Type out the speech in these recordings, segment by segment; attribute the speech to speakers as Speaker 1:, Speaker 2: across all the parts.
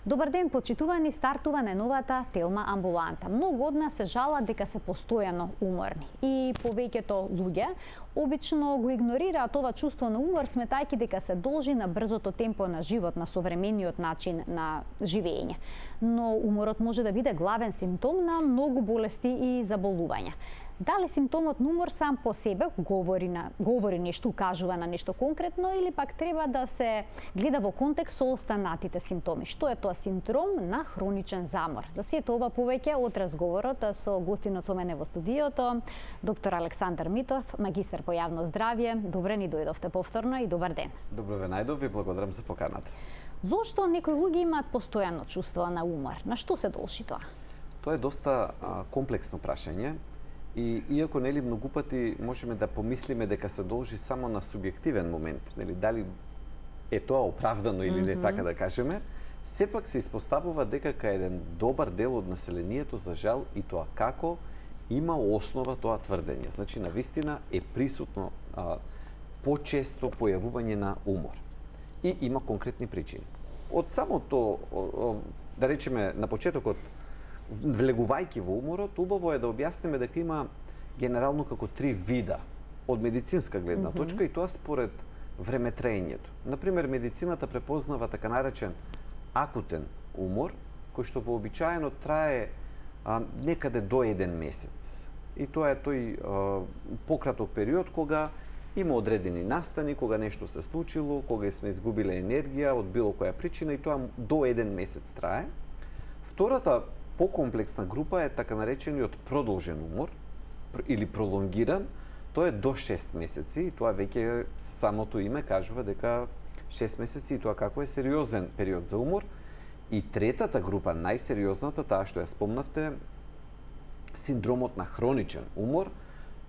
Speaker 1: Добар ден, почитувани, стартува најновата Телма амбуланта. Многу од нас се жалат дека се постојано уморни и повеќето луѓе обично го игнорираат ова чувство на умор, сметајќи дека се должи на брзото темпо на живот, на современиот начин на живење. Но уморот може да биде главен симптом на многу болести и заболувања. Дали симптомот на умор сам по себе говори нешто, укажува на нешто конкретно или пак треба да се гледа во контекст со останатите симптоми? Што е тоа синдром на хроничен замор? За сето ова повеќе од разговорот со гостинот со мене во студиото, доктор Александар Митов, магистар по јавно здравје. Добре ни дојдовте повторно и добар ден.
Speaker 2: Добро ве најдов, ви благодарам за поканата.
Speaker 1: Зошто некои луѓе имаат постојано чувство на умор? На што се должи тоа?
Speaker 2: Тоа е доста комплексно прашање. И иако нели многу пати можеме да помислиме дека се должи само на субјективен момент, нели дали е тоа оправдано или не, така да кажеме, сепак се испоставува дека кај еден добар дел од населението, за жал и тоа како, има основа тоа тврдење. Значи, навистина е присутно почесто појавување на умор. И има конкретни причини. Од самото, да речеме, на почетокот, влегувајќи во уморот, убаво е да објасниме дека има генерално како три вида од медицинска гледна точка и тоа според времетраењето. Например, медицината препознава така наречен акутен умор, кој што вообичаено трае некаде до 1 месец. И тоа е тој пократок период кога има одредени настани, кога нешто се случило, кога сме изгубиле енергија од било која причина и тоа до 1 месец трае. Втората покомплексна група е така наречениот продолжен умор или пролонгиран, тоа е до 6 месеци и тоа веќе самото име кажува дека 6 месеци и тоа како е сериозен период за умор. И третата група, најсериозната, таа што ја спомнавте, синдромот на хроничен умор,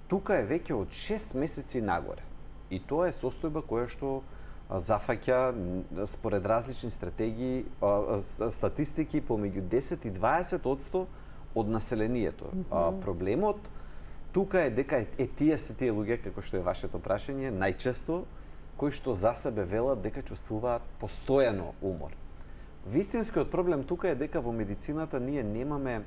Speaker 2: тука е веќе од 6 месеци нагоре. И тоа е состојба која што зафаќа според различни стратегии, статистики помеѓу 10 и 20% од населението. Проблемот тука е дека тие се тие луѓе, како што е вашето прашање, најчесто кои што за себе велат дека чувствуваат постојано умор. Вистинскиот проблем тука е дека во медицината ние немаме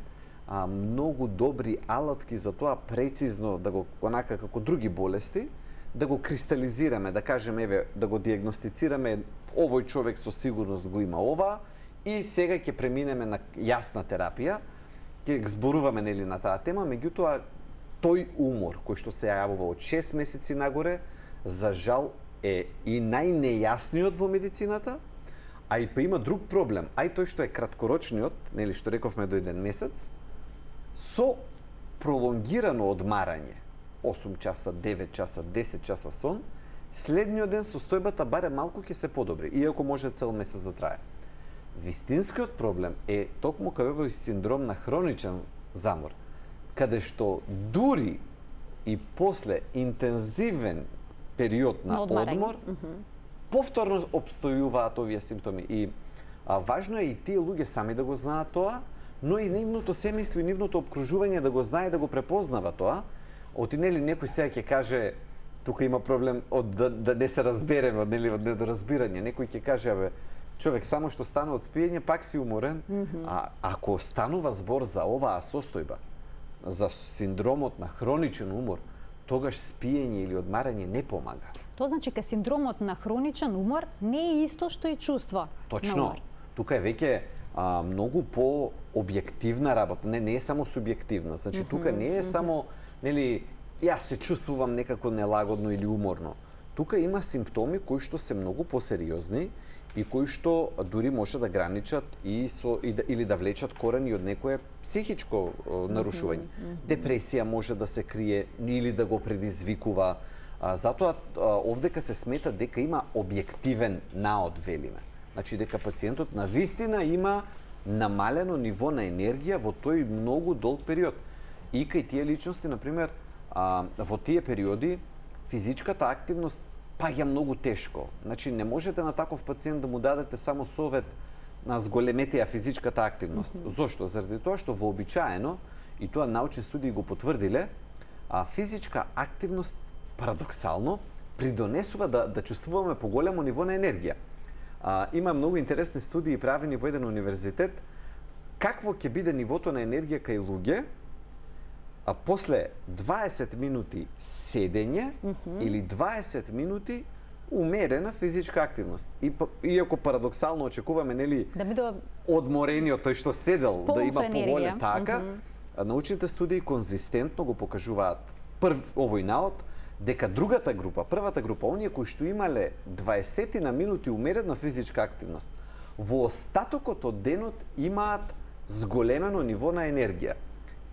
Speaker 2: многу добри алатки за тоа прецизно да го онака како други болести, да го кристализираме, да кажеме, еве, да го диагностицираме, овој човек со сигурност го има ова и сега ќе преминеме на јасна терапија, ќе зборуваме нели на таа тема, меѓутоа тој умор кој што се јавува од 6 месеци нагоре, за жал е и најнејасниот во медицината, а и па има друг проблем, ај тој што е краткорочниот, нели што рековме до 1 месец, со пролонгирано одмарање, 8 часа, 9 часа, 10 часа сон, следниот ден состојбата барем малку ќе се подобри, иако може цел месец да трае. Вистинскиот проблем е токму кај овој синдром на хроничен замор, каде што дури и после интензивен период на одмор, повторно обстојуваат овие симптоми. И важно е и тие луѓе сами да го знаат тоа, но и нивното семејство и нивното обкружување да го знае, да го препознава тоа. Оти нели некој сега ќе каже тука има проблем од да не се разбереме, од недоразбирање. Некој ќе каже абе човек само што стана од спиење пак си уморен, а ако станува збор за оваа состојба, за синдромот на хроничен умор, тогаш спиење или одмарање не помага.
Speaker 1: Тоа значи ка синдромот на хроничен умор не е исто што и чувство.
Speaker 2: Точно. Тука е веќе многу по објективна работа, не е само субјективна. Значи тука не е само нели јас се чувствувам некако нелагодно или уморно. Тука има симптоми кои што се многу посериозни и кои што дури може да граничат или да влечат корени од некое психичко нарушување. Депресија може да се крие или да го предизвикува. Затоа овдека се смета дека има објективен наод, велиме. Значи дека пациентот навистина има намалено ниво на енергија во тој многу долг период. И кај тие личности, например, во тие периоди, физичката активност паѓа многу тешко. Значи, не можете на таков пациент да му дадете само совет на зголемете ја физичката активност. Зошто? Заради тоа што вообичаено, и тоа научни студии го потврдиле, физичка активност, парадоксално, придонесува да чувствуваме поголемо ниво на енергија. Има многу интересни студии правени во еден универзитет какво ќе биде нивото на енергија кај луѓе после 20 минути седење или 20 минути умерена физичка активност. Иако парадоксално очекуваме, нели,
Speaker 1: да биде
Speaker 2: одморениот тој што седел да има поголем така, научните студии конзистентно го покажуваат овој наод дека другата група, првата група, оние кои што имале 20 на минути умерена физичка активност, во остатокот од денот имаат зголемено ниво на енергија.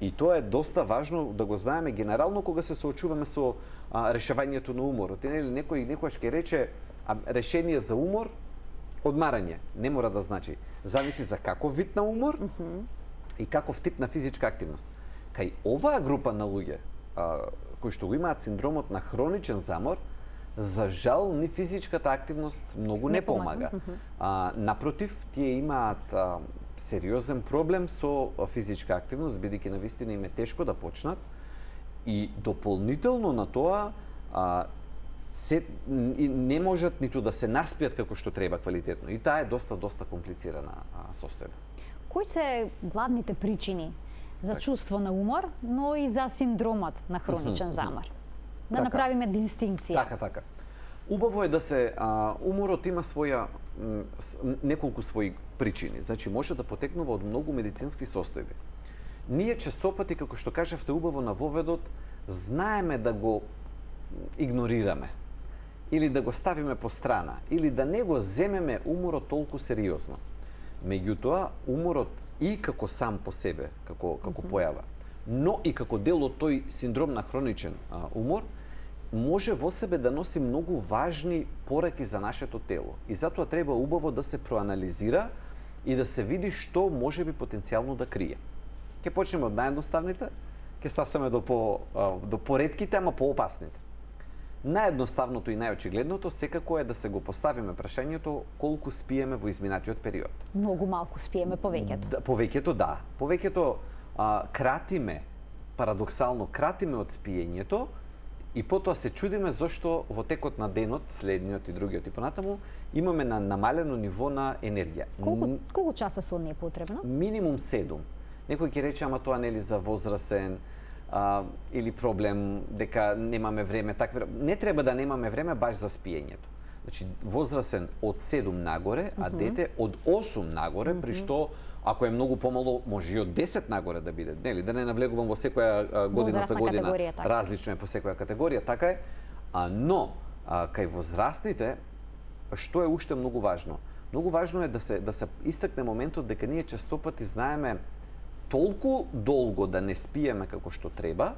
Speaker 2: И тоа е доста важно да го знаеме генерално кога се соочуваме со решавањето на уморот. И нели некојаш ќе рече решение за умор одмарање. Не мора да значи. Зависи за каков вид на умор и каков тип на физичка активност. Кај оваа група на луѓе кои што го имаат синдромот на хроничен замор, за жал ни физичката активност многу не помага. Напротив, тие имаат сериозен проблем со физичка активност, бидејќи навистина им е тешко да почнат и дополнително на тоа не можат ниту да се наспијат како што треба квалитетно. И таа е доста комплицирана состојба.
Speaker 1: Кои се главните причини за чувство на умор, но и за синдромот на хроничен замор? Да направиме дистинкција.
Speaker 2: Така. Убаво е да се уморот има неколку своји причини. Значи може да потекнува од многу медицински состојби. Ние честопати, како што кажавте убаво на воведот, знаеме да го игнорираме или да го ставиме по страна или да не го земеме уморот толку сериозно. Меѓутоа, уморот и како сам по себе, како појава, но и како дел од тој синдром на хроничен умор, може во себе да носи многу важни пораки за нашето тело. И затоа треба убаво да се проанализира и да се види што може би потенцијално да крие. Ќе почнеме од наједноставните, ќе стасаме до поретките, ама поопасните. Наједноставното и најочигледното секако е да се го поставиме прашањето колку спиеме во изминатиот период.
Speaker 1: Многу малку спиеме повеќето.
Speaker 2: Повеќето кратиме, парадоксално кратиме од спиењето и потоа се чудиме зошто во текот на денот, следниот и другиот и понатаму, имаме намалено ниво на енергија.
Speaker 1: Колку часа сон ни е потребно?
Speaker 2: Минимум 7. Некој ќе рече, ама тоа нели за возрасен, или проблем дека немаме време, не треба да немаме време баш за спиењето. Значи возрасен од 7 нагоре, а дете од 8 нагоре, при што ако е многу помало може и од 10 нагоре да биде, нели, да не навлегувам во секоја година за година, различно е по секоја категорија, така е. Но кај возрастните што е уште многу важно? Многу важно е да се истакне моментот дека ние честопати знаеме толку долго да не спиеме како што треба,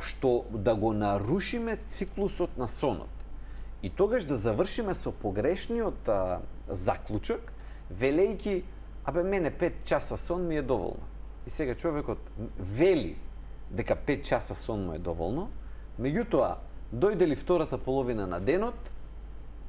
Speaker 2: што да го нарушиме циклусот на сонот. И тогаш да завршиме со погрешниот заклучок, велејќи, мене 5 часа сон ми е доволно. И сега човекот вели дека 5 часа сон му е доволно, меѓутоа, дојде ли втората половина на денот,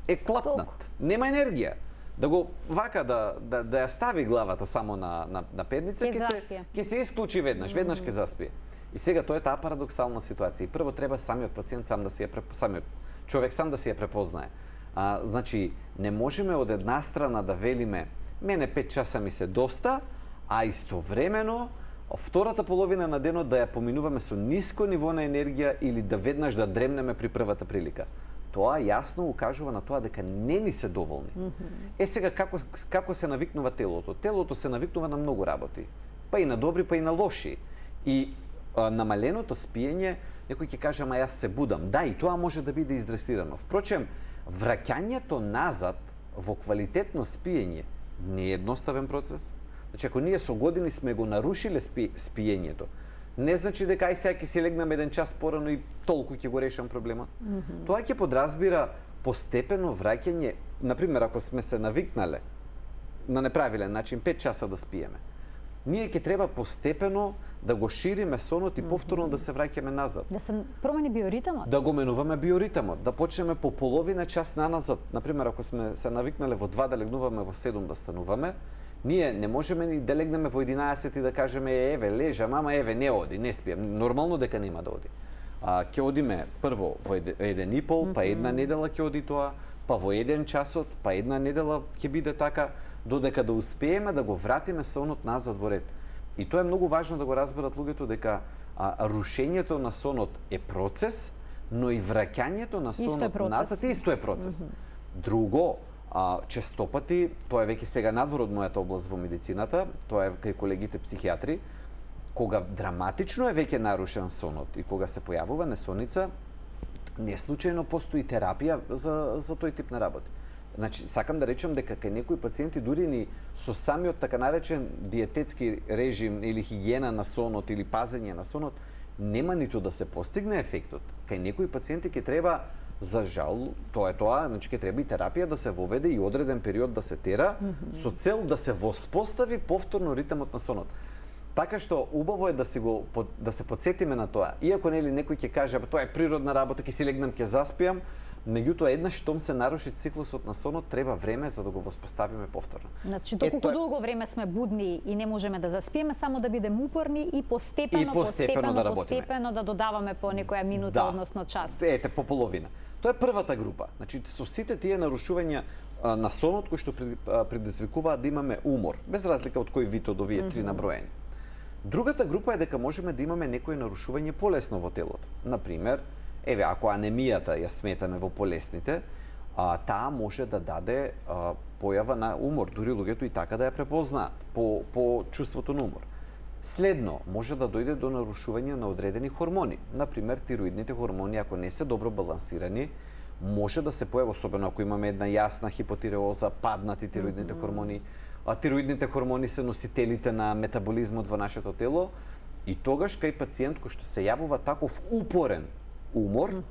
Speaker 2: е клапнат, нема енергија. Да го вака да ја стави главата само на педница, ќе се исклучи веднаш ќе заспие. И сега тоа е таа парадоксална ситуација. И прво треба самиот пациент самиот човек сам да си ја препознае. Значи, не можеме од една страна да велиме мене 5 часа ми се доста, а истовремено втората половина на денот да ја поминуваме со ниско ниво на енергија или да веднаш да дремнеме при првата прилика. Тоа јасно укажува на тоа дека не ни се доволни. Сега како се навикнува телото? Телото се навикнува на многу работи. Па и на добри, па и на лоши. И намаленото спиење, некој ќе каже, ама јас се будам. Да, и тоа може да биде издресирано. Впрочем, враќањето назад во квалитетно спиење не е едноставен процес. Значи, ако ние со години сме го нарушиле спиењето, не значи дека ај сега ќе си легнам 1 час порано и толку ќе го решам проблемот. Тоа ќе подразбира постепено враќање, например, ако сме се навикнале на неправилен начин 5 часа да спиеме. Ние ќе треба постепено да го шириме сонот и повторно да се враќаме назад.
Speaker 1: Да се промени биоритмот.
Speaker 2: Да го менуваме биоритмот, да почнеме по половина час наназад. Например, ако сме се навикнале во 2 да легнуваме, во 7 да стануваме, ние не можеме ни да легнеме во 11 и да кажеме еве лежам, ама еве не оди, не спием. Нормално дека нема да оди. Ќе одиме прво во 1,5, па една недела ќе оди тоа, па во еден часот, па една недела ќе биде така, додека да успееме да го вратиме сонот назад во ред. И тоа е многу важно да го разберат луѓето дека рушењето на сонот е процес, но и враќањето на сонот назад исто е процес. Друго, често пати, тоа е веќе сега надвор од мојата област во медицината, тоа е кај колегите психијатри, кога драматично е веќе нарушен сонот и кога се појавува несоница, не случајно постои терапија за тој тип на работи. Значи, сакам да речем дека кај некои пациенти дури ни со самиот така наречен диететски режим или хигиена на сонот или пазење на сонот, нема ниту да се постигне ефектот. Кај некои пациенти ќе треба, за жал, тоа е тоа, значи ќе треба и терапија да се воведе и одреден период да се тера, со цел да се воспостави повторно ритмот на сонот. Така што убаво е да се потсетиме на тоа. Иако нели некој ќе каже, тоа е природна работа, ќе си легнам, ќе заспиам, меѓутоа еднаш штом се наруши циклусот на сонот, треба време за да го воспоставиме повторно.
Speaker 1: Значи, доколку долго време сме будни и не можеме да заспиеме, само да бидеме упорни и постепено да додаваме по некоја минута, односно час.
Speaker 2: Ете, по половина. Тоа е првата група. Значи, со сите тие нарушувања на сонот кои што предизвикуваат да имаме умор, без разлика од кој вид од овие три наброени. Другата група е дека можеме да имаме некои нарушување полесно во телото. Например, еве, ако анемијата ја сметаме во полесните, таа може да даде појава на умор, дури луѓето и така да ја препознаат по чувството на умор. Следно, може да дојде до нарушување на одредени хормони. Например, тироидните хормони, ако не се добро балансирани, може да се појави, особено ако имаме една јасна хипотиреоза, паднати тироидните хормони. Тироидните хормони се носителите на метаболизмот во нашето тело и тогаш кај пациент кој што се јавува таков упорен умор,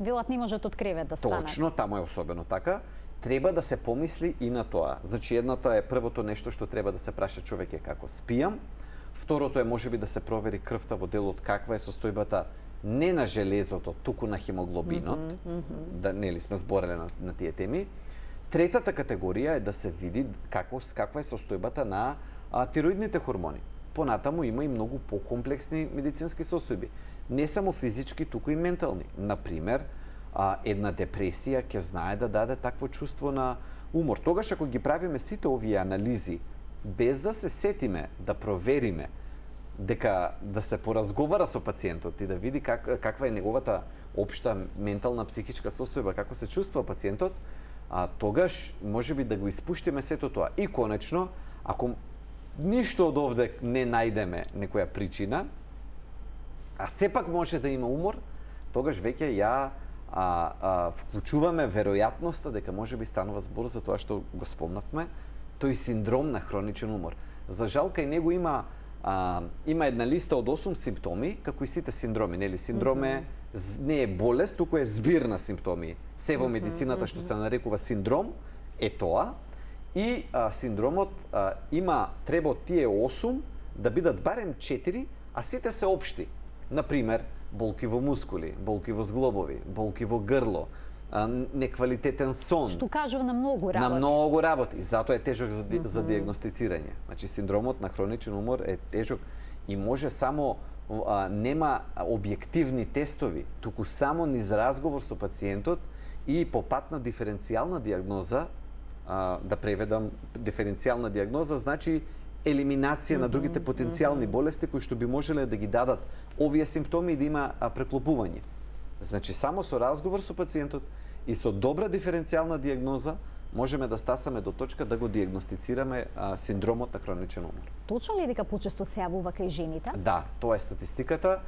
Speaker 1: велат не можат од кревет да станат.
Speaker 2: Точно, таму е особено така. Треба да се помисли и на тоа. Значи, едната е првото нешто што треба да се праша човек е како спијам. Второто е можеби да се провери крвта во делот каква е состојбата не на железото, туку на хемоглобинот. Да, нели сме збореле на тие теми. Третата категорија е да се види каква е состојбата на тироидните хормони. Понатаму има и многу покомплексни медицински состојби. Не само физички, туку и ментални. Например, една депресија ќе знае да даде такво чувство на умор. Тогаш ако ги правиме сите овие анализи, без да се сетиме, да провериме, дека да се поразговара со пациентот и да види каква е неговата општа ментална психичка состојба, како се чувства пациентот, тогаш можеби да го испуштиме сето тоа. И конечно, ако ништо од овде не најдеме некоја причина, а сепак може да има умор, тогаш веќе ја вклучуваме веројатноста дека можеби станува збор за тоа што го спомнавме, тој синдром на хроничен умор. За жал, кај него има една листа од 8 симптоми, како и сите синдроми, нели? Синдром не е болест, туку е збир на симптоми. Се во медицината што се нарекува синдром е тоа. И синдромот треба од тие 8 да бидат барем 4, а сите се општи. Например, болки во мускули, болки во зглобови, болки во грло, неквалитетен сон.
Speaker 1: Што кажува на многу работи.
Speaker 2: На многу работи. Затоа е тежок за диагностицирање. Значи, синдромот на хроничен умор е тежок и може само нема објективни тестови, туку само низ разговор со пациентот и по пат на диференцијална диагноза, да преведам диференцијална диагноза, значи елиминација на другите потенцијални болести кои што би можеле да ги дадат овие симптоми и да има преклопување. Значи, само со разговор со пациентот и со добра диференцијална диагноза можеме да стасаме до точка да го диагностицираме синдромот на хроничен умор.
Speaker 1: Точно ли дека почесто се јавува кај жените?
Speaker 2: Да, тоа е статистиката.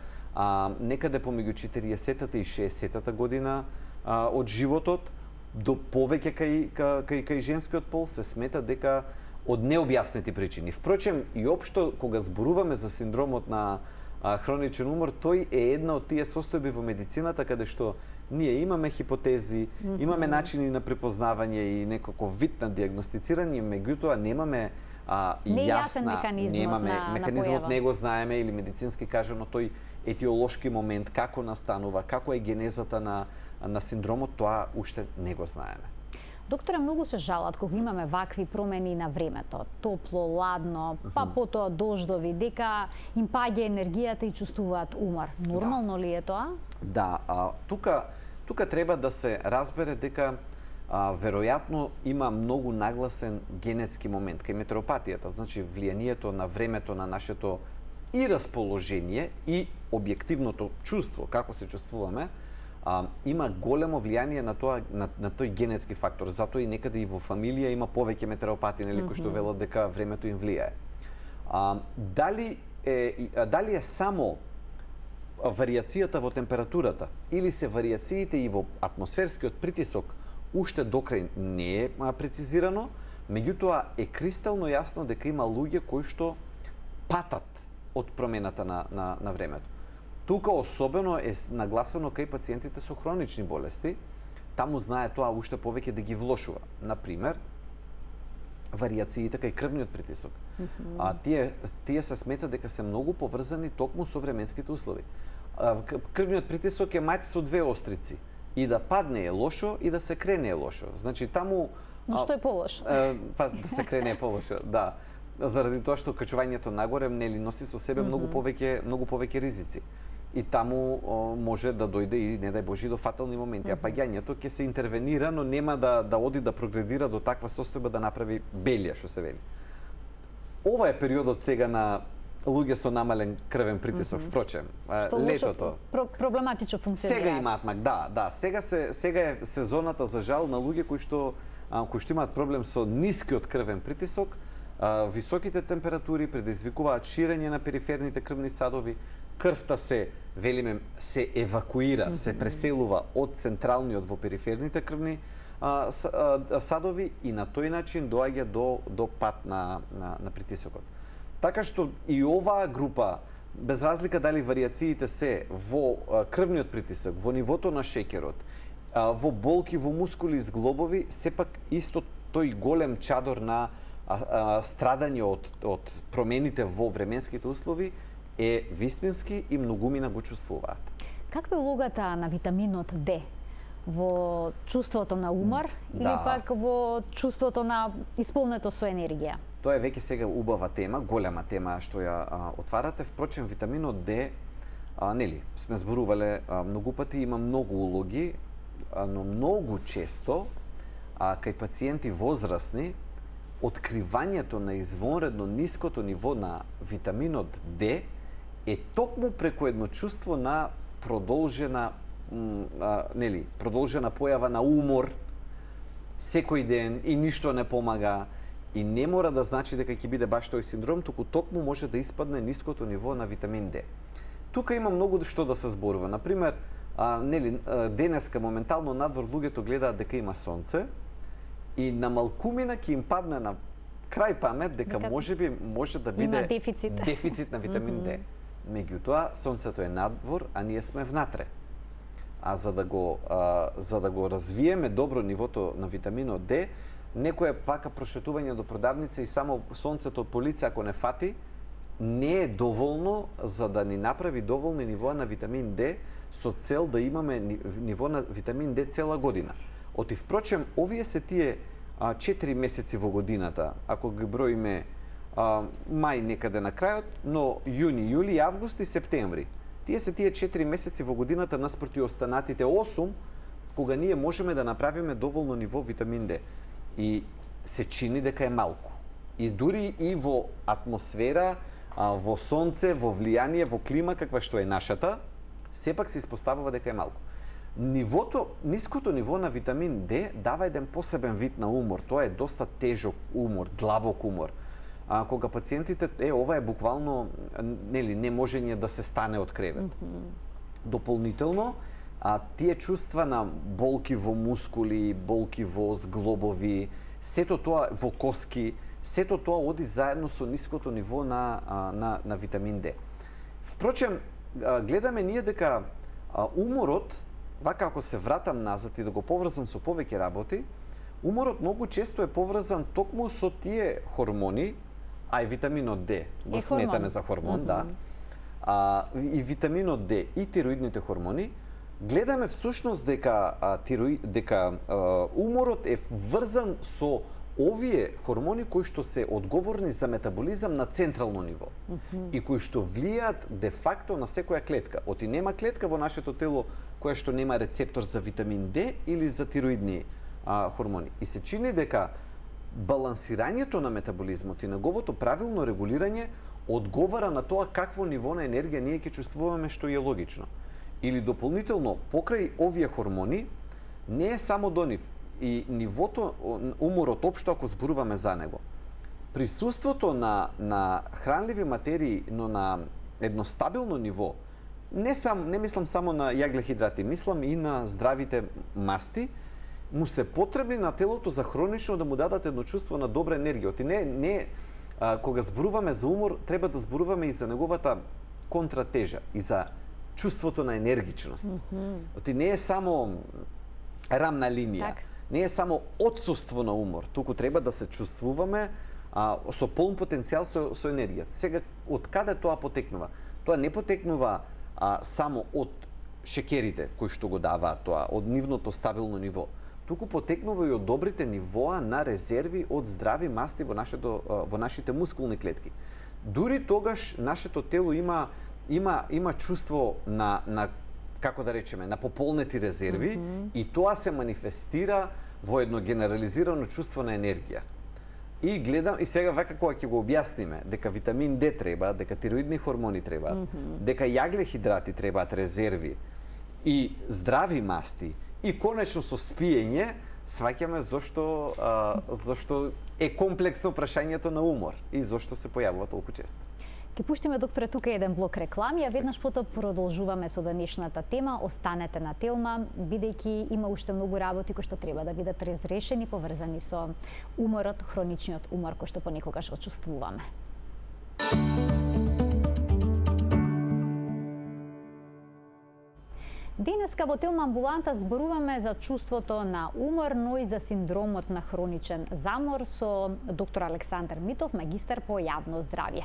Speaker 2: Некаде помеѓу 40-та и 60-та година од животот, до повеќе кај женскиот пол се смета дека од необјаснети причини. Впрочем, и општо кога зборуваме за синдромот на хроничен умор, тој е една од тие состојби во медицината каде што ние имаме хипотези, имаме начини на препознавање и некако вид на диагностицирање, меѓутоа немаме јасна, механизмот не го знаеме или медицински кажано тој етиолошки момент, како настанува, како е генезата на синдромот, тоа уште не го знаеме.
Speaker 1: Докторе, многу се жалат кога имаме вакви промени на времето, топло, ладно, па потоа дождови, дека им паѓа енергијата и чувствуваат умор. Нормално ли е тоа?
Speaker 2: Да, тука треба да се разбере дека веројатно има многу нагласен генетски момент кај метеоропатијата, значи влијанието на времето на нашето и расположение и објективното чувство, како се чувствуваме, има големо влијание на тоа на тој генетски фактор. Затоа и некаде и во фамилија има повеќе метеоропати, нели, кои што велат дека времето им влијае. Дали е само варијацијата во температурата или се варијациите и во атмосферскиот притисок уште докрај не е прецизирано, меѓутоа е кристално јасно дека има луѓе кои што патат од промената на времето. Тука особено е нагласено кај пациентите со хронични болести, таму знае тоа уште повеќе да ги влошува. Например, варијациите кај крвниот притисок. Тие се смета дека се многу поврзани токму со временските услови. Крвниот притисок е мај со две острици. И да падне е лошо, и да се крене е лошо. Значи таму...
Speaker 1: Но што е полошо?
Speaker 2: Па да се крене е полошо, да. Заради тоа што качувањето нагоре нели носи со себе многу повеќе ризици. И таму може да дојде и не дај Боже до фатални моменти. А паѓањето ќе се интервенира, но нема да оди да прогредира до таква состојба да направи белија, што се вели. Ова е периодот сега на луѓе со намален крвен притисок, впрочем. Летото.
Speaker 1: Проблематично функционира.
Speaker 2: Сега имаат да. Сега е сезоната за жал на луѓе кои што имаат проблем со нискиот крвен притисок. Високите температури предизвикуваат ширење на периферните крвни садови. Крвта се евакуира, се преселува од централниот во периферните крвни садови и на тој начин доаѓа до пат на притисокот. Така што и оваа група, без разлика дали варијациите се во крвниот притисок, во нивото на шеќерот, во болки во мускули и зглобови, сепак исто тој голем чадор на страдање од промените во временските услови е вистински и многумина го чувствуваат.
Speaker 1: Каква е улогата на витаминот Д во чувството на умор или пак во чувството на исполнето со енергија?
Speaker 2: Тоа е веќе сега убава тема, голема тема што ја отварате. Впрочем, витаминот Д, нели, сме зборувале многу пати, има многу улоги, но многу често кај пациенти возрастни откривањето на извонредно ниското ниво на витаминот Д е токму преку едно чувство на продолжена појава на умор секој ден и ништо не помага. И не мора да значи дека ќе биде баш тој синдром, туку токму може да испадне ниското ниво на витамин Д. Тука има многу што да се зборува. Например, денеска моментално надвор луѓето гледаат дека има сонце и на малкумина ќе им падне на крај памет дека можеби може да биде дефицит на витамин Д. Меѓутоа, сонцето е надвор, а ние сме внатре. За да го развиеме добро нивото на витаминот Д, некоја вака прошетување до продавница и само сонцето од полица ако не фати, не е доволно за да ни направи доволни нивоа на витамин Д со цел да имаме ниво на витамин Д цела година. Оти впрочем, овие се тие 4 месеци во годината, ако ги броиме мај некаде на крајот, но јуни, јули, август и септември. Тие се тие 4 месеци во годината наспроти останатите 8, кога ние можеме да направиме доволно ниво витамин Д. И се чини дека е малку. И дури и во атмосфера, во сонце, во влијание, во клима каква што е нашата, сепак се испоставува дека е малку. Ниското ниво на витамин Д дава еден посебен вид на умор. Тоа е доста тежок умор, длабок умор. Кога пациентите, ова е буквално неможење да се стане од кревет. Дополнително, тие чувства на болки во мускули, болки во зглобови, сето тоа во коски, сето тоа оди заедно со ниското ниво на витамин Д. Впрочем, гледаме ние дека уморот, вака ако се вратам назад и да го поврзам со повеќе работи, уморот многу често е поврзан токму со тие хормони, а и витаминот Д, го сметаме за хормон, да. И витаминот Д и тироидните хормони, гледаме всушност дека уморот е врзан со овие хормони кои што се одговорни за метаболизам на централно ниво и кои што влијаат де факто на секоја клетка. Оти нема клетка во нашето тело која што нема рецептор за витамин Д или за тироидни хормони. И се чини дека балансирањето на метаболизмот и неговото правилно регулирање одговара на тоа какво ниво на енергија ние ќе чувствуваме, што е логично. Или дополнително, покрај овие хормони, не е само до нив, и нивото, уморот општо, ако зборуваме за него. Присуството на хранливи материи, но на едно стабилно ниво, не мислам само на јаглехидрати, мислам и на здравите масти, му се потребни на телото за хронично да му дадат едно чувство на добра енергија. И кога зборуваме за умор, треба да зборуваме и за неговата контратежа, и за чувството на енергичност. Оти не е само рамна линија, не е само отсуство на умор, туку треба да се чувствуваме со полн потенцијал со енергијата. Сега, од каде тоа потекнува? Тоа не потекнува само од шекерите кои што го даваат тоа, од нивното стабилно ниво, туку потекнува и од добрите нивоа на резерви од здрави масти во нашите мускулни клетки. Дури тогаш нашето тело има чувство на како да речеме, на пополнети резерви, и тоа се манифестира во едно генерализирано чувство на енергија. И гледам, и сега вака кога ќе го објасниме, дека витамин Д треба, дека тироидни хормони требаат, дека јаглехидрати требаат резерви и здрави масти, и конечно со спиење, сваќаме зошто е комплексно прашањето на умор и зошто се појавува толку често.
Speaker 1: Ке пуштиме, докторе, тука еден блок реклами, а веднаш потоа продолжуваме со денешната тема. Останете на Телма, бидејќи има уште многу работи кои што треба да бидат разрешени, поврзани со уморот, хроничниот умор кој што понекогаш го чувствуваме. Денеска во Телма амбуланта зборуваме за чувството на умор, но и за синдромот на хроничен замор со доктор Александар Митов, магистар по јавно здравје.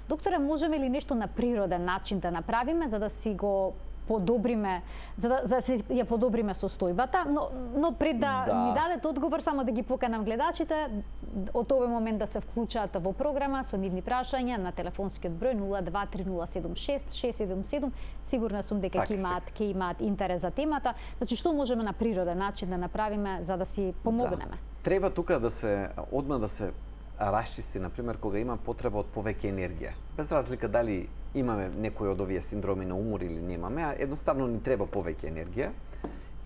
Speaker 1: Докторе, можеме ли нешто на природен начин да направиме за да си го подобриме, за да си ја подобриме состојбата, но пред да ни дадете одговор, само да ги поканам гледачите од овој момент да се вклучат во програма со нивни прашања на телефонскиот број 0230766677. Сигурна сум дека ќе имаат интерес за темата. Значи, што можеме на природен начин да направиме за да си помогнеме?
Speaker 2: Треба тука да се расчисти, например, кога има потреба од повеќе енергија. Без разлика дали имаме некој од овие синдроми на умор или немаме, а едноставно ни треба повеќе енергија.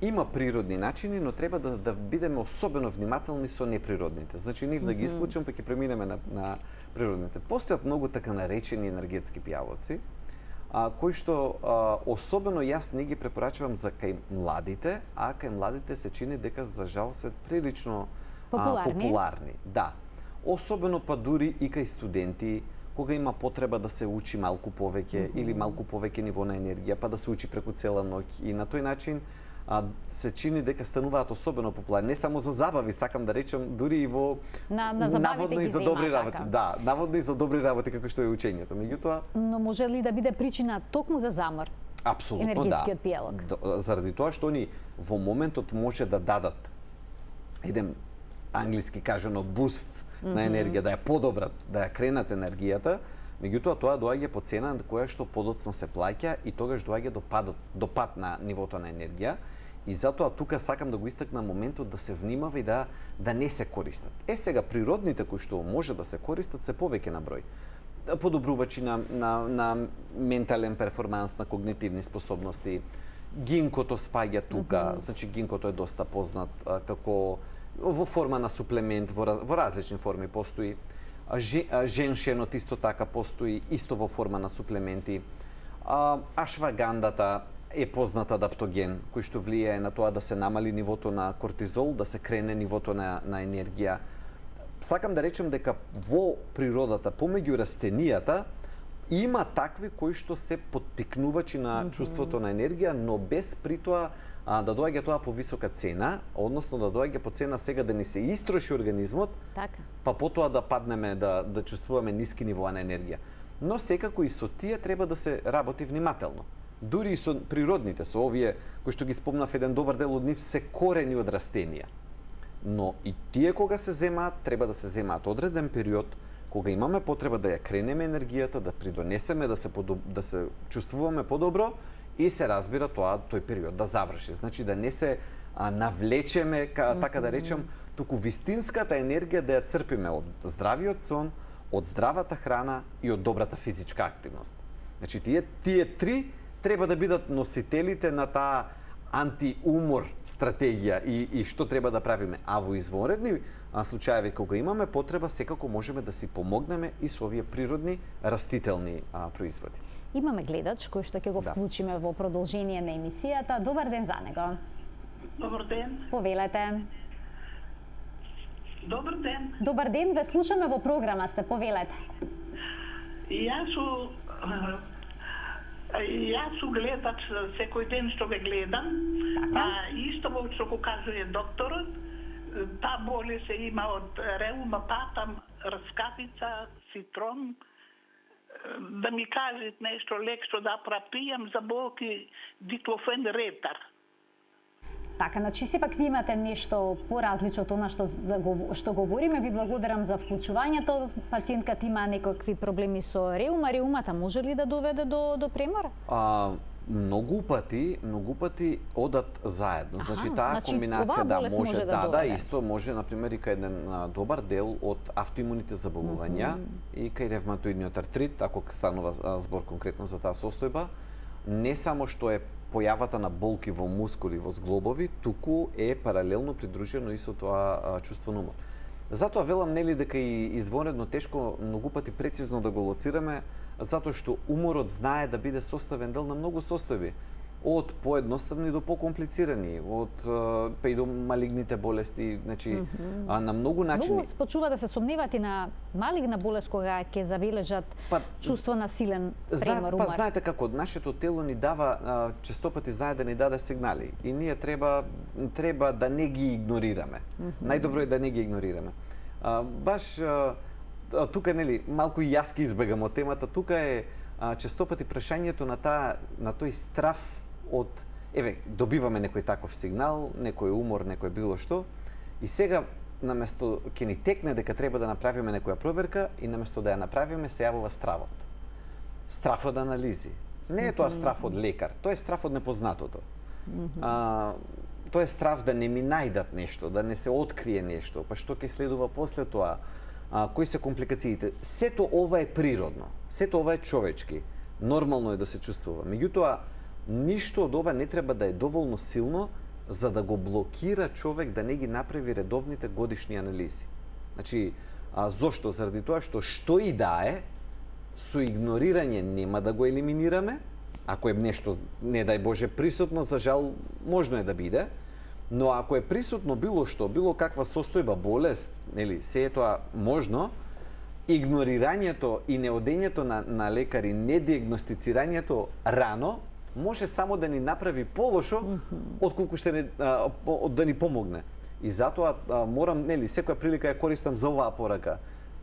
Speaker 2: Има природни начини, но треба да бидеме особено внимателни со неприродните. Значи, нив да ги исклучам, па ќе преминеме на природните. Постојат многу така наречени енергетски пијавоци, кои што особено јас не ги препорачувам за кај младите, а кај младите се чини дека за жал се прилично популарни. Да. Особено па дури и кај студенти, кога има потреба да се учи малку повеќе или малку повеќе ниво на енергија, па да се учи преку цела ноќ, и на тој начин се чини дека стануваат особено популарни. Не само за забави, сакам да речам, дури и во наводно и за добри работи. Да, наводно и за добри работи како што е учењето. Меѓутоа,
Speaker 1: но може ли да биде причина токму за замор?
Speaker 2: Апсолутно
Speaker 1: енергетскиот пијалок?
Speaker 2: Заради тоа што они во моментот може да дадат еден англиски кажано буст на енергија, да ја подобрат, да ја кренат енергијата, меѓутоа тоа доаѓа по цена која што подоцна се плаќа и тогаш доаѓа до пад на нивото на енергија, и затоа тука сакам да го истакнам моментот да се внимава и да не се користат. Сега природните кои што може да се користат се повеќе на број. Подобрувачи на ментален перформанс, на когнитивни способности. Гинкото спаѓа тука, значи гинкото е доста познат како во форма на суплемент, во различни форми постои. Женшенот исто така постои, исто во форма на суплементи. Ашвагандата е познат адаптоген, кој што влијае на тоа да се намали нивото на кортизол, да се крене нивото на енергија. Сакам да речем дека во природата, помеѓу растенијата, има такви кои што се поттикнувачи на чувството на енергија, но без при тоа да доаѓа тоа по висока цена, односно да доаѓа по цена сега да ни се истроши организмот, па потоа да паднеме, да чувствуваме ниски нивоа на енергија. Но секако и со тие треба да се работи внимателно. Дури и со природните, со овие кои што ги спомнав, еден добар дел од нив се корени од растенија. Но и тие кога се земаат, треба да се земаат одреден период, кога имаме потреба да ја кренеме енергијата, да придонесеме, да се чувствуваме подобро, и се разбира тој период да заврши. Значи да не се навлечеме, така да речем, туку вистинската енергија да ја црпиме од здравиот сон, од здравата храна и од добрата физичка активност. Значи, тие три треба да бидат носителите на таа антиумор стратегија и што треба да правиме. А во извонредни случаеви кога имаме потреба, секако можеме да си помогнеме и со овие природни растителни производи.
Speaker 1: Имаме гледач кој што ќе го вклучиме во продолжение на емисијата. Добар ден за него.
Speaker 3: Добар ден.
Speaker 1: Повелете.
Speaker 3: Добар ден.
Speaker 1: Добар ден, ве слушаме во програма сте, повелете.
Speaker 3: Јас су гледач секој ден што ве гледам. Исто во што го кажува докторот, таа болест се има од реумататам, раскавица, цитрон. Да ми кажат нешто лек што да пропијам за болки, диклофен ретар.
Speaker 1: Така, значи сепак ви имате нешто поразлично од она што говориме. Ви благодарам за вклучувањето. Пациентката има некакви проблеми со реума. Реумата може ли да доведе до премор?
Speaker 2: Многу пати одат заедно. Значи таа комбинација може исто може на пример и кај еден добар дел од автоимуните заболувања и кај ревматоидниот артрит, ако станува збор конкретно за таа состојба, не само што е појавата на болки во мускули, во зглобови, туку е паралелно придружено и со тоа чувство на умор. Затоа велам нели дека и извонредно тешко многу пати прецизно да го лоцираме, затоа што уморот знае да биде составен дел на многу состојби, од поедноставни до покомплицирани, па и до малигните болести, значи на многу начини.
Speaker 1: Многу почува да се сомневат и на малигна болест кога ќе забележат чувство на силен премор, умор.
Speaker 2: Знаете како, нашето тело ни дава, честопати знае да ни даде сигнали и ние треба да не ги игнорираме. Најдобро е да не ги игнорираме. Баш тука нели малку и јас ке избегам од темата, тука е честопати прашањето на тој страф од добиваме некој таков сигнал, некој умор, некој било што, и сега наместо ќе ни текне дека треба да направиме некоја проверка и наместо да ја направиме се јавува стравот. Страф од анализи. Не е тоа страф од лекар, тоа е страф од непознатото. Тоа е страф да не ми најдат нешто, да не се открие нешто, па што ќе следува после тоа, кои се компликациите. Сето ова е природно, сето ова е човечки. Нормално е да се чувствува. Меѓутоа, ништо од ова не треба да е доволно силно за да го блокира човек да не ги направи редовните годишни анализи. Значи, зошто? Заради тоа што и да е, со игнорирање нема да го елиминираме, ако е нешто, не дај Боже, присутно, за жал, можно е да биде, но ако е присутно било што, било каква состојба, болест, нели, се е тоа можно, игнорирањето и неодењето на лекари, недиагностицирањето рано, може само да ни направи полошо, отколку ще да ни помогне. И затоа морам, нели, секоја прилика ја користам за оваа порака.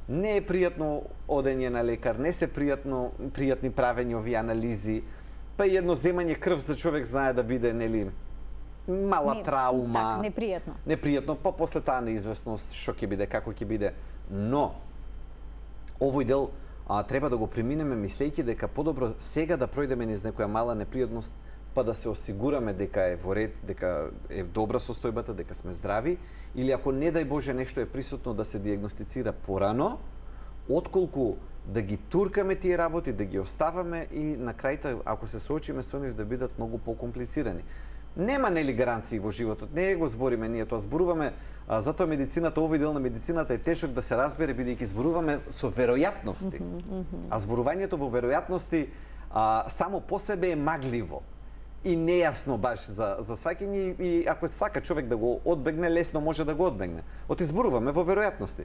Speaker 2: Не е пријатно одење на лекар, не се пријатни правење овие анализи, па и едно земање крв за човек знае да биде, нели, мала траума.
Speaker 1: Непријатно.
Speaker 2: Непријатно, па после таа неизвестност, што ќе биде, како ќе биде. Но, овој дел треба да го преминеме мислејќи дека подобро сега да пројдеме низ некоја мала непријатност, па да се осигураме дека е во ред, дека е добра состојбата, дека сме здрави, или ако не дај Боже нешто е присутно да се диагностицира порано, отколку да ги туркаме тие работи, да ги оставаме и на крајта, ако се соочиме со нив, да бидат многу покомплицирани. Нема нели гаранции во животот, не го збориме ние тоа, зборуваме, затоа медицината, овој дел на медицината е тешок да се разбере бидејќи зборуваме со веројатности. А зборувањето во веројатности само по себе е магливо и нејасно баш за сваќање, и ако сака човек да го одбегне, лесно може да го одбегне. Оти зборуваме во веројатности.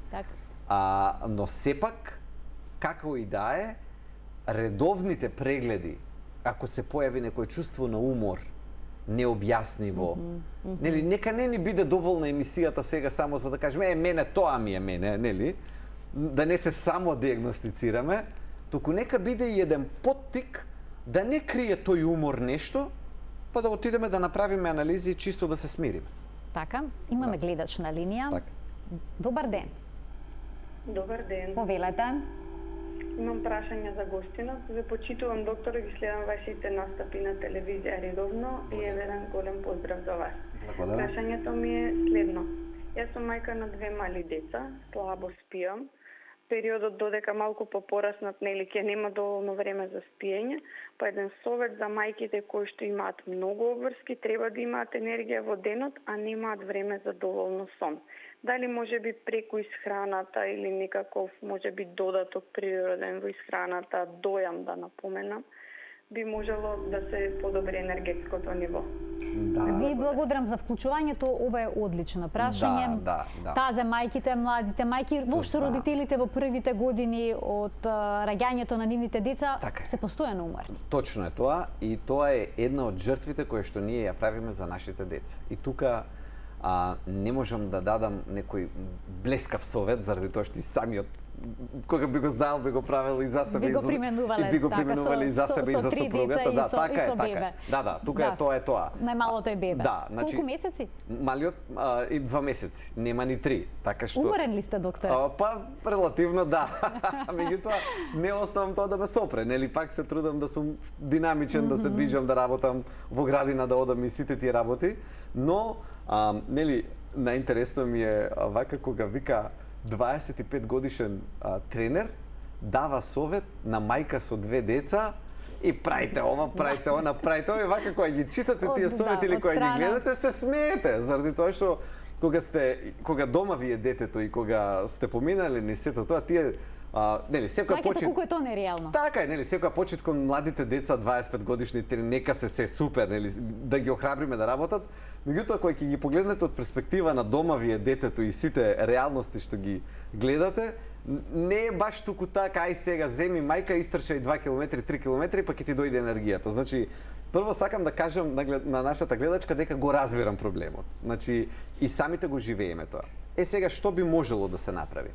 Speaker 2: Но сепак, како и да е, редовните прегледи, ако се појави некој чувство на умор, необјасниво. Нели, нека не ни биде доволна емисијата сега само за да кажеме мене тоа ми е мене, нели? Да не се само диагностицираме, туку нека биде и еден поттик да не крие тој умор нешто, па да отидеме да направиме анализи и чисто да се смириме.
Speaker 1: Така, имаме гледач на линија.
Speaker 2: Така.
Speaker 1: Добар ден.
Speaker 4: Добар ден.
Speaker 1: Повелете.
Speaker 4: Имам прашање за гостинот. Ве почитувам, доктор, ги следам вашите настапи на телевизија редовно и еден голем поздрав за вас.
Speaker 2: Благодарам.
Speaker 4: Прашањето ми е следно. Јас сум мајка на 2 мали деца, слабо спиам. Периодот додека малку попораснат, нели, ќе нема доволно време за спиење, па еден совет за мајките кои што имаат многу обврски, треба да имаат енергија во денот, а немаат време за доволно сон. Дали може би преку исхраната или некаков, може би додаток природен во исхраната, дојам да напоменам, би можело да се подобри енергетското ниво.
Speaker 2: Да.
Speaker 1: Ви благодарам за вклучувањето, ова е одлично прашање.
Speaker 2: Да.
Speaker 1: Таа за мајките, младите мајки, воопшто родителите во првите години од раѓањето на нивните деца
Speaker 2: Така е.
Speaker 1: се постојано уморни.
Speaker 2: Точно е тоа и тоа е една од жртвите кои што ние ја правиме за нашите деца. И тука не можам да дадам некој блескав совет заради тоа што и самиот кога би го знаел, би го правел и за себе,
Speaker 1: Би го применувале,
Speaker 2: и би го
Speaker 1: така,
Speaker 2: применувале и за себе и за
Speaker 1: три
Speaker 2: сопругата.
Speaker 1: деца и
Speaker 2: Да,
Speaker 1: со-
Speaker 2: така
Speaker 1: и
Speaker 2: е,
Speaker 1: со
Speaker 2: така е.
Speaker 1: бебе.
Speaker 2: Да, тука е тоа е тоа.
Speaker 1: Најмалото е бебе.
Speaker 2: Да, значи,
Speaker 1: Колку месеци?
Speaker 2: Малиот и 2 месеци, нема ни 3, така што
Speaker 1: Уморен ли сте, доктор?
Speaker 2: Па релативно да. Меѓутоа не оставам тоа да ме сопре, нели пак се трудам да сум динамичен, да се движам, да работам во градина, да одам и сите тие работи, но нели најинтересно ми е вака кога вика 25 годишен тренер дава совет на мајка со 2 деца и правите ова, правите она, правите ова, и вака кога ги читате тие совети или кога ги гледате, се смеете, заради тоа што кога дома ви е детето и кога сте поминали низ сето тоа, тие нели секоја
Speaker 1: Сваќате колку е тоа нереално.
Speaker 2: Така е, нели, секоја почит кон младите деца 25 годишните, нека се супер, нели, да ги охрабриме да работат. Меѓутоа кога ќе ги погледнете од перспектива на дома ви е детето и сите реалности што ги гледате, не е баш туку така, ај сега земи мајка, истрчај 2 км, 3 км, па ќе ти дојде енергијата. Значи, прво сакам да кажам на нашата гледачка дека го разбирам проблемот. Значи, и самите го живееме тоа. Сега, што би можело да се направи?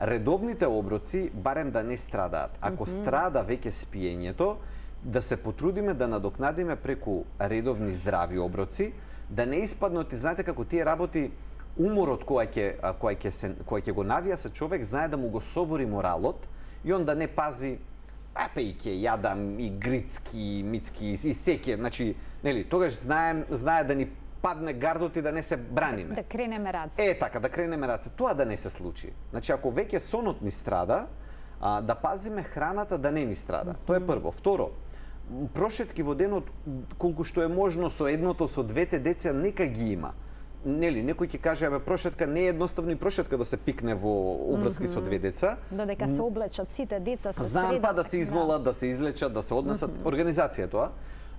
Speaker 2: Редовните оброци барем да не страдаат. Ако страда веќе спиењето, да се потрудиме да надокнадиме преку редовни здрави оброци, да не испаднат, и знаете како тие работи, уморот кој ќе го навија човек, знае да му го собори моралот и он да не пази па и ќе јадам и грицки, и мицки, и секи, значи, нели, тогаш знае да ни падне гардот и да не се браниме.
Speaker 1: Да кренеме раце.
Speaker 2: Така, да кренеме раце. Тоа да не се случи. Значи, ако веќе сонот ни страда, да пазиме храната да не ни страда. Тоа е прво. Второ, прошетки во денот, колку што е можно со едното, со двете деца, нека ги има. Нели, некој ќе каже, абе, прошетка не е едноставно и прошетка да се пикне во обврски со 2 деца.
Speaker 1: Додека се облечат сите деца се
Speaker 2: Знам,
Speaker 1: средат.
Speaker 2: па да се измолат, да се излечат, да се однесат, организација тоа.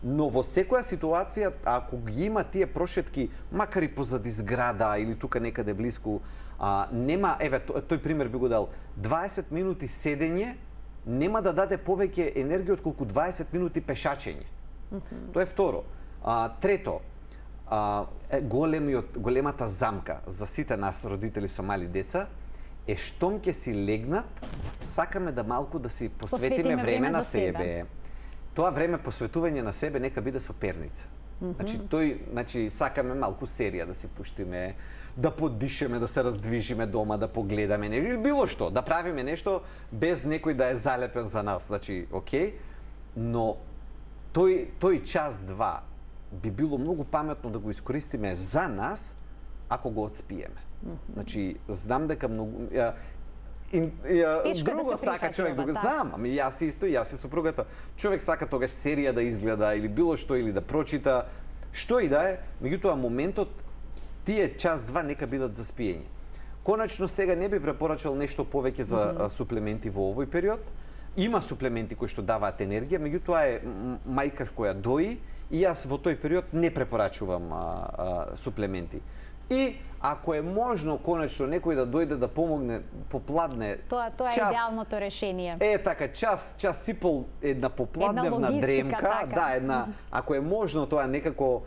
Speaker 2: Но во секоја ситуација, ако ги има тие прошетки, макар и позади зграда или тука некаде блиску, нема, еве, тој пример би го дал, 20 минути седење нема да даде повеќе енергија отколку 20 минути пешачење. Тоа е второ. Трето, големата замка за сите нас родители со мали деца е штом ќе си легнат, сакаме да малку да си посветиме време на себе. Тоа време посветување на себе нека биде со перница. Значи сакаме малку серија да си пуштиме, да подишеме, да се раздвижиме дома, да погледаме нешто или било што, да правиме нешто без некој да е залепен за нас. Значи, окей, но тој час-два би било многу паметно да го искористиме за нас ако го отспиеме. Значи, знам дека многу друго
Speaker 1: да се
Speaker 2: сака човек да го знам, ами јас исто, јас и супругата. Човек сака тогаш серија да изгледа или било што или да прочита, што и да е, меѓутоа моментот тие час-два нека бидат за спиење. Конечно сега не би препорачал нешто повеќе за суплементи во овој период. Има суплементи кои што даваат енергија, меѓутоа е мајка која дои и јас во тој период не препорачувам суплементи. И ако е можно конечно некој да дојде да помогне попладне
Speaker 1: Тоа е идеалното решение.
Speaker 2: Така, час и пол една попладневна дремка,
Speaker 1: така.
Speaker 2: да, една, ако е можно тоа некако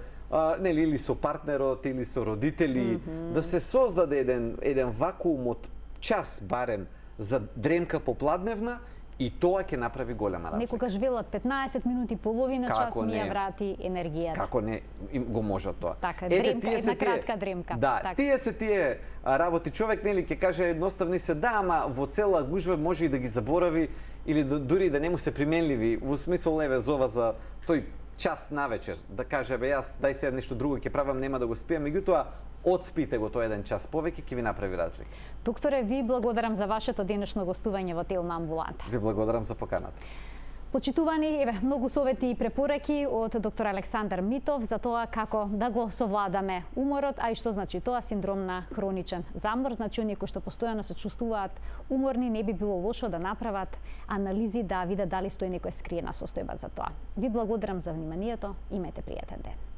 Speaker 2: нели или со партнерот или со родители, да се создаде еден вакуум од час барем за дремка попладневна И тоа ќе направи голема разлика.
Speaker 1: Некогаш велат 15 минути, половина час ми ја врати енергијата.
Speaker 2: Како не го може тоа.
Speaker 1: Така, дремка, една кратка дремка.
Speaker 2: Да,
Speaker 1: така.
Speaker 2: тие се тие работи. Човек нели ќе каже едноставни се, да, ама во цела гужва може и да ги заборави или дури да не му се применливи. Во смисол еве зова за тој час навечер, да каже бе јас дај сега нешто друго ќе правам, нема да го спијам, меѓутоа одспите го тоа еден час повеќе ќе ви направи разлика.
Speaker 1: Докторе, ви благодарам за вашето денешно гостување во Телма амбуланта.
Speaker 2: Ви благодарам за поканата.
Speaker 1: Почитувани, еве, многу совети и препораки од доктор Александар Митов за тоа како да го совладаме уморот, а и што значи тоа синдром на хроничен замор. Значи, оние кои што постојано се чувствуваат уморни, не би било лошо да направат анализи да видат дали стои некоја скриена состојба за тоа. Ви благодарам за вниманието, имајте пријатен ден.